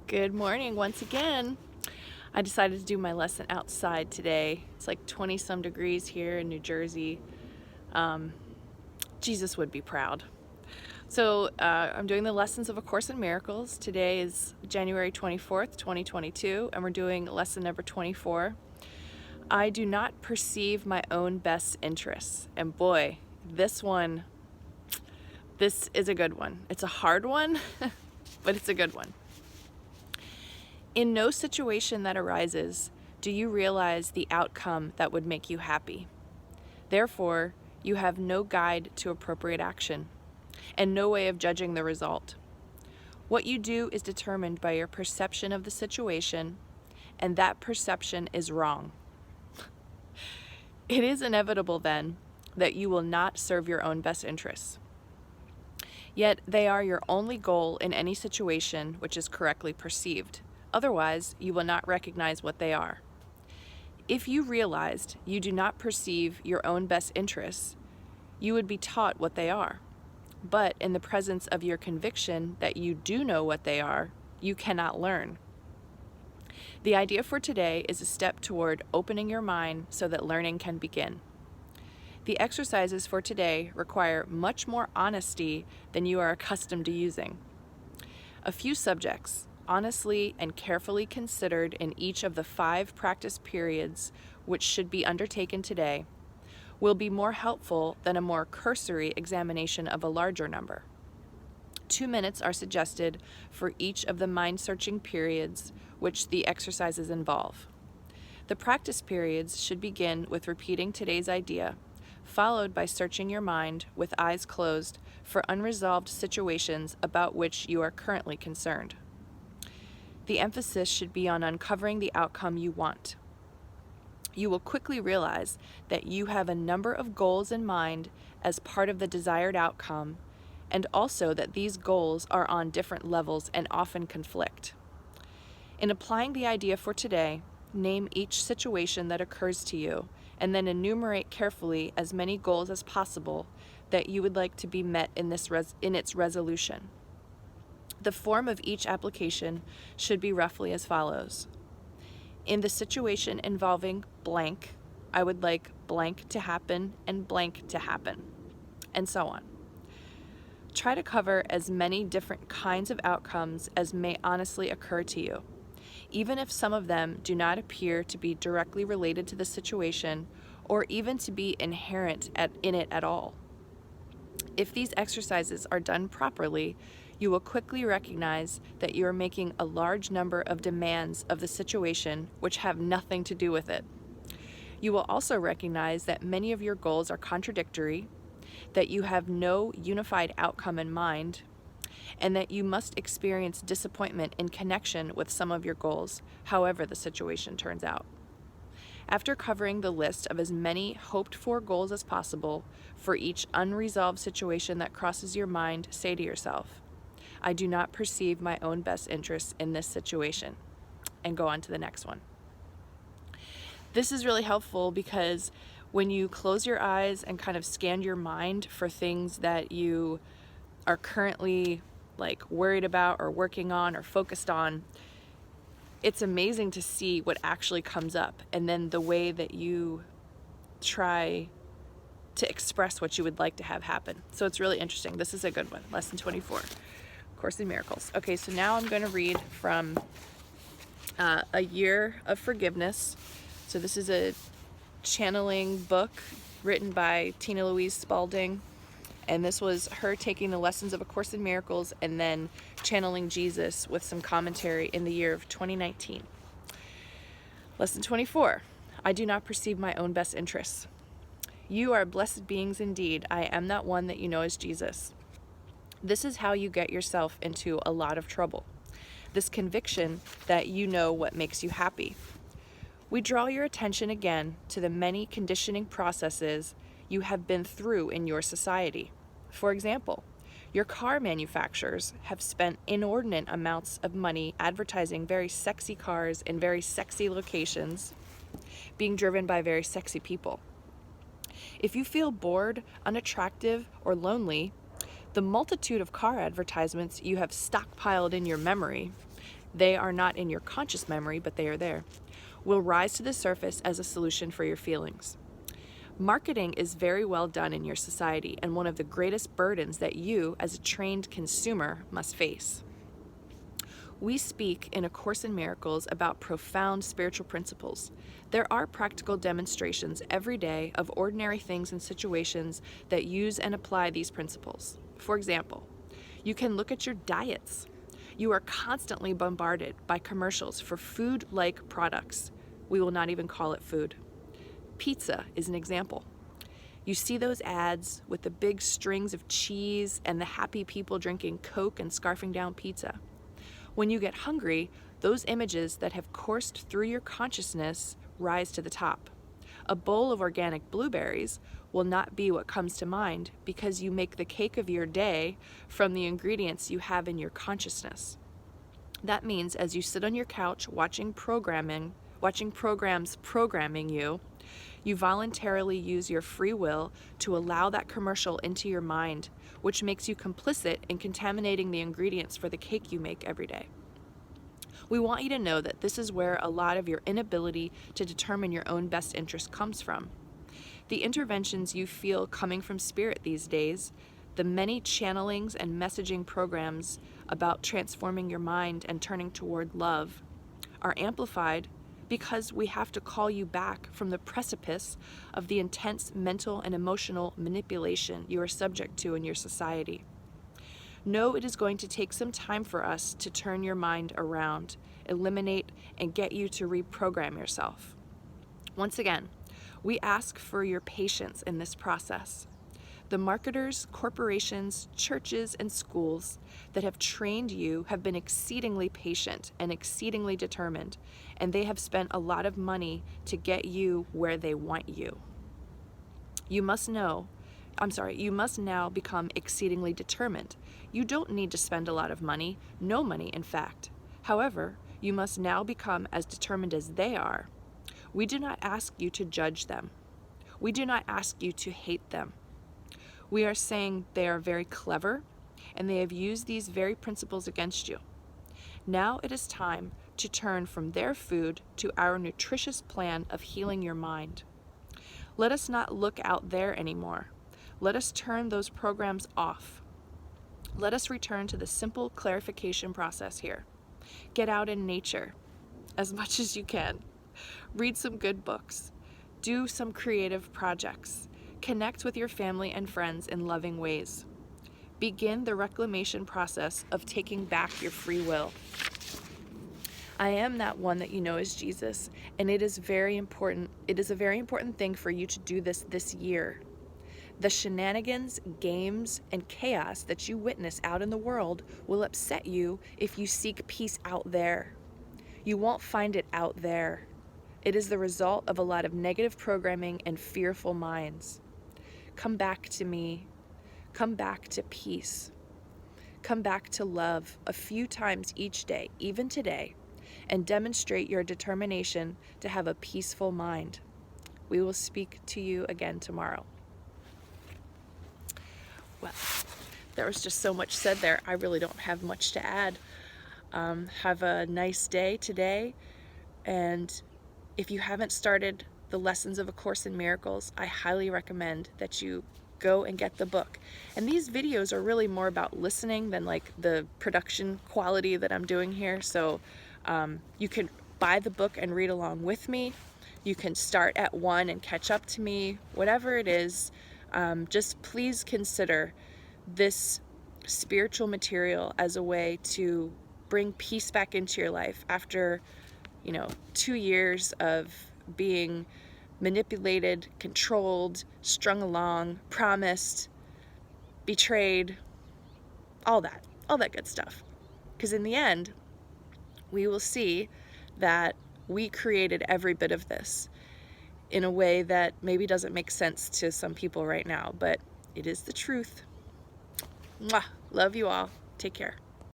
Good morning once again. I decided to do my lesson outside today. It's like 20 some degrees here in New Jersey. Jesus would be proud. So I'm doing the lessons of A Course in Miracles. Today is January 24th, 2022, and we're doing lesson number 24. I do not perceive my own best interests. And boy, this is a good one. It's a hard one, but it's a good one. In no situation that arises do you realize the outcome that would make you happy. Therefore, you have no guide to appropriate action and no way of judging the result. What you do is determined by your perception of the situation, and that perception is wrong. It is inevitable, then, that you will not serve your own best interests. Yet they are your only goal in any situation which is correctly perceived. Otherwise, you will not recognize what they are. If you realized you do not perceive your own best interests, you would be taught what they are. But in the presence of your conviction that you do know what they are, you cannot learn. The idea for today is a step toward opening your mind so that learning can begin. The exercises for today require much more honesty than you are accustomed to using. A few subjects, honestly and carefully considered in each of the 5 practice periods which should be undertaken today, will be more helpful than a more cursory examination of a larger number. 2 minutes are suggested for each of the mind-searching periods which the exercises involve. The practice periods should begin with repeating today's idea, followed by searching your mind with eyes closed for unresolved situations about which you are currently concerned. The emphasis should be on uncovering the outcome you want. You will quickly realize that you have a number of goals in mind as part of the desired outcome, and also that these goals are on different levels and often conflict. In applying the idea for today, name each situation that occurs to you, and then enumerate carefully as many goals as possible that you would like to be met in its resolution. The form of each application should be roughly as follows. In the situation involving blank, I would like blank to happen and blank to happen, and so on. Try to cover as many different kinds of outcomes as may honestly occur to you, even if some of them do not appear to be directly related to the situation or even to be inherent in it at all. If these exercises are done properly, you will quickly recognize that you are making a large number of demands of the situation which have nothing to do with it. You will also recognize that many of your goals are contradictory, that you have no unified outcome in mind, and that you must experience disappointment in connection with some of your goals, however the situation turns out. After covering the list of as many hoped-for goals as possible for each unresolved situation that crosses your mind, say to yourself, I do not perceive my own best interests in this situation, and go on to the next one. This is really helpful because when you close your eyes and kind of scan your mind for things that you are currently worried about or working on or focused on, it's amazing to see what actually comes up, and then the way that you try to express what you would like to have happen. So it's really interesting. This is a good one. Lesson 24, Course in Miracles. Okay, so now I'm going to read from A Year of Forgiveness. So this is a channeling book written by Tina Louise Spalding. And this was her taking the lessons of A Course in Miracles and then channeling Jesus with some commentary in the year of 2019. Lesson 24. I do not perceive my own best interests. You are blessed beings indeed. I am that one that you know as Jesus. This is how you get yourself into a lot of trouble. This conviction that you know what makes you happy. We draw your attention again to the many conditioning processes you have been through in your society. For example, your car manufacturers have spent inordinate amounts of money advertising very sexy cars in very sexy locations, being driven by very sexy people. If you feel bored, unattractive, or lonely, the multitude of car advertisements you have stockpiled in your memory they are not in your conscious memory, but they are there, will rise to the surface as a solution for your feelings. Marketing is very well done in your society and one of the greatest burdens that you, as a trained consumer, must face. We speak in A Course in Miracles about profound spiritual principles. There are practical demonstrations every day of ordinary things and situations that use and apply these principles. For example, you can look at your diets. You are constantly bombarded by commercials for food-like products. We will not even call it food. Pizza is an example. You see those ads with the big strings of cheese and the happy people drinking Coke and scarfing down pizza. When you get hungry, those images that have coursed through your consciousness rise to the top. A bowl of organic blueberries will not be what comes to mind because you make the cake of your day from the ingredients you have in your consciousness. That means as you sit on your couch watching programs programming you, you voluntarily use your free will to allow that commercial into your mind, which makes you complicit in contaminating the ingredients for the cake you make every day. We want you to know that this is where a lot of your inability to determine your own best interest comes from. The interventions you feel coming from Spirit these days, the many channelings and messaging programs about transforming your mind and turning toward love, are amplified because we have to call you back from the precipice of the intense mental and emotional manipulation you are subject to in your society. Know it is going to take some time for us to turn your mind around, eliminate, and get you to reprogram yourself. Once again, we ask for your patience in this process. The marketers, corporations, churches, and schools that have trained you have been exceedingly patient and exceedingly determined, and they have spent a lot of money to get you where they want you. You must now become exceedingly determined. You don't need to spend a lot of money, no money in fact. However, you must now become as determined as they are. We do not ask you to judge them. We do not ask you to hate them. We are saying they are very clever and they have used these very principles against you. Now it is time to turn from their food to our nutritious plan of healing your mind. Let us not look out there anymore. Let us turn those programs off. Let us return to the simple clarification process here. Get out in nature as much as you can. Read some good books. Do some creative projects. Connect with your family and friends in loving ways. Begin the reclamation process of taking back your free will. I am that one that you know as Jesus, and it is very important. It is a very important thing for you to do this year. The shenanigans, games, and chaos that you witness out in the world will upset you if you seek peace out there. You won't find it out there. It is the result of a lot of negative programming and fearful minds. Come back to me. Come back to peace. Come back to love a few times each day, even today, and demonstrate your determination to have a peaceful mind. We will speak to you again tomorrow. Well, there was just so much said there. I really don't have much to add. Have a nice day today, and if you haven't started the Lessons of A Course in Miracles, I highly recommend that you go and get the book. And these videos are really more about listening than like the production quality that I'm doing here. So you can buy the book and read along with me. You can start at 1 and catch up to me, whatever it is. Just please consider this spiritual material as a way to bring peace back into your life after, 2 years of being manipulated, controlled, strung along, promised, betrayed, all that good stuff. Because in the end, we will see that we created every bit of this in a way that maybe doesn't make sense to some people right now, but it is the truth. Mwah! Love you all. Take care.